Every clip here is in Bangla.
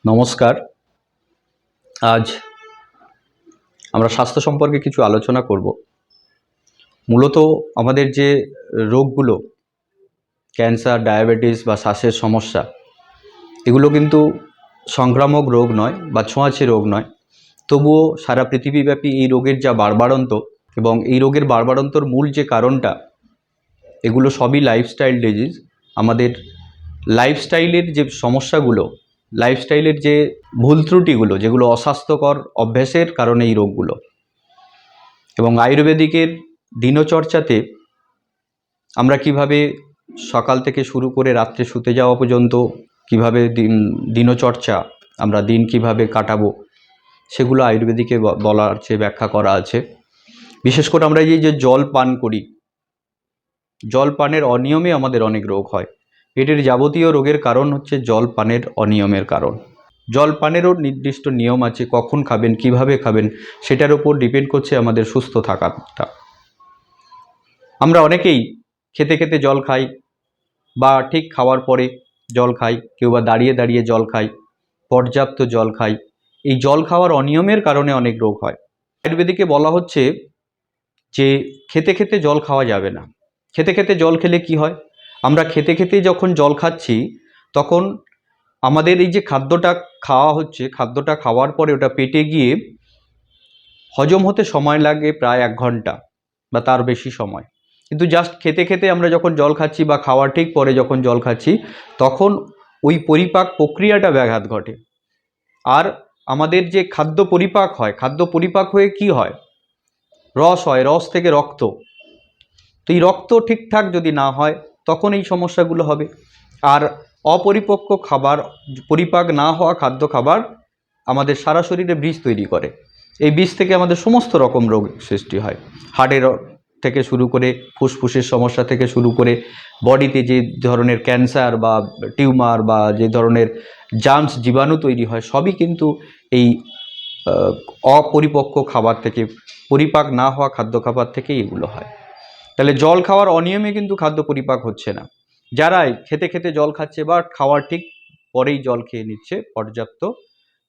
নমস্কার। আজ আমরা স্বাস্থ্য সম্পর্কে কিছু আলোচনা করব। মূলত আমাদের যে রোগগুলো, ক্যান্সার, ডায়াবেটিস বা শ্বাসের সমস্যা, এগুলো কিন্তু সংক্রামক রোগ নয় বা ছোঁয়াচে রোগ নয়। তবুও সারা পৃথিবীব্যাপী এই রোগের যা বাড়বাড়ন্ত এবং এই রোগের বাড়বাড়ন্তর মূল যে কারণটা, এগুলো সবই লাইফস্টাইল ডিজিজ। আমাদের লাইফস্টাইলের যে সমস্যাগুলো, লাইফস্টাইলের যে ভুল ত্রুটিগুলো, যেগুলো অস্বাস্থ্যকর অভ্যাসের কারণে এই রোগগুলো। এবং আয়ুর্বেদিকের দিনচর্চাতে আমরা কিভাবে সকাল থেকে শুরু করে রাত্রে শুতে যাওয়া পর্যন্ত কিভাবে দিনচর্চা, আমরা দিন কিভাবে কাটাবো, সেগুলো আয়ুর্বেদিকে বলা আছে, ব্যাখ্যা করা আছে। বিশেষ করে আমরা এই যে জল পান করি, জল পানের অনিয়মে আমাদের অনেক রোগ হয়। পেটের যাবতীয় রোগের কারণ হচ্ছে জল পানের অনিয়মের কারণ। জল পানেরও নির্দিষ্ট নিয়ম আছে, কখন খাবেন, কিভাবে খাবেন, সেটার উপর ডিপেন্ড করছে আমাদের সুস্থ থাকাটা। আমরা অনেকেই খেতে খেতে জল খাই বা ঠিক খাওয়ার পরে জল খাই, কেউ বা দাঁড়িয়ে দাঁড়িয়ে জল খাই, পর্যাপ্ত জল খাই। এই জল খাওয়ার অনিয়মের কারণে অনেক রোগ হয়। আয়ুর্বেদিকে বলা হচ্ছে যে খেতে খেতে জল খাওয়া যাবে না। খেতে খেতে জল খেলে কি হয়, আমরা খেতে খেতে যখন জল খাচ্ছি তখন আমাদের এই যে খাদ্যটা খাওয়া হচ্ছে, খাদ্যটা খাওয়ার পরে ওটা পেটে গিয়ে হজম হতে সময় লাগে প্রায় 1 ঘন্টা বা তার বেশি সময়। কিন্তু জাস্ট খেতে খেতে আমরা যখন জল খাচ্ছি বা খাওয়ার ঠিক পরে যখন জল খাচ্ছি, তখন ওই পরিপাক প্রক্রিয়াটা ব্যাঘাত ঘটে। আর আমাদের যে খাদ্য পরিপাক হয়, খাদ্য পরিপাক হয়ে কি হয়, রস হয়, রস থেকে রক্ত। তো এই রক্ত ঠিকঠাক যদি না হয় তখন এই সমস্যাগুলো হবে। আর অপরিপক্ক খাবার, পরিপাক না হওয়া খাদ্য খাবার আমাদের সারা শরীরে বীজ তৈরি করে। এই বীজ থেকে আমাদের সমস্ত রকম রোগ সৃষ্টি হয়, হার্টের থেকে শুরু করে ফুসফুসের সমস্যা থেকে শুরু করে বডিতে যে ধরনের ক্যান্সার বা টিউমার বা যে ধরনের জার্মস, জীবাণু তৈরি হয়, সবই কিন্তু এই অপরিপক্ক খাবার থেকে, পরিপাক না হওয়া খাদ্য খাবার থেকেই এগুলো হয়। তাহলে জল খাওয়ার অনিয়মে কিন্তু খাদ্য পরিপাক হচ্ছে না। যারাই খেতে খেতে জল খাচ্ছে বা খাওয়ার ঠিক পরেই জল খেয়ে নিচ্ছে পর্যাপ্ত,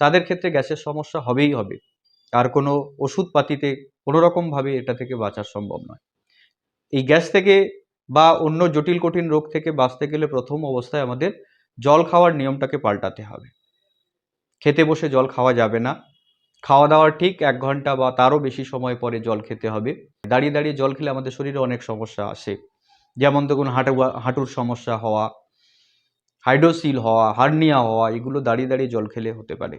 তাদের ক্ষেত্রে গ্যাসের সমস্যা হবেই হবে। আর কোনো ওষুধপাতিতে কোনো রকমভাবে এটা থেকে বাঁচা সম্ভব নয়। এই গ্যাস থেকে বা অন্য জটিল কঠিন রোগ থেকে বাঁচতে গেলে প্রথম অবস্থায় আমাদের জল খাওয়ার নিয়মটাকে পাল্টাতে হবে। খেতে বসে জল খাওয়া যাবে না। খাওয়া দাওয়ার ঠিক 1 ঘন্টা বা তারও বেশি সময় পরে জল খেতে হবে। দাঁড়িয়ে দাঁড়িয়ে জল খেলে আমাদের শরীরে অনেক সমস্যা আসে। যেমন দেখুন, হাঁটুর সমস্যা হওয়া, হাইড্রোসিল হওয়া, হার্নিয়া হওয়া, এগুলো দাঁড়িয়ে দাঁড়িয়ে জল খেলে হতে পারে।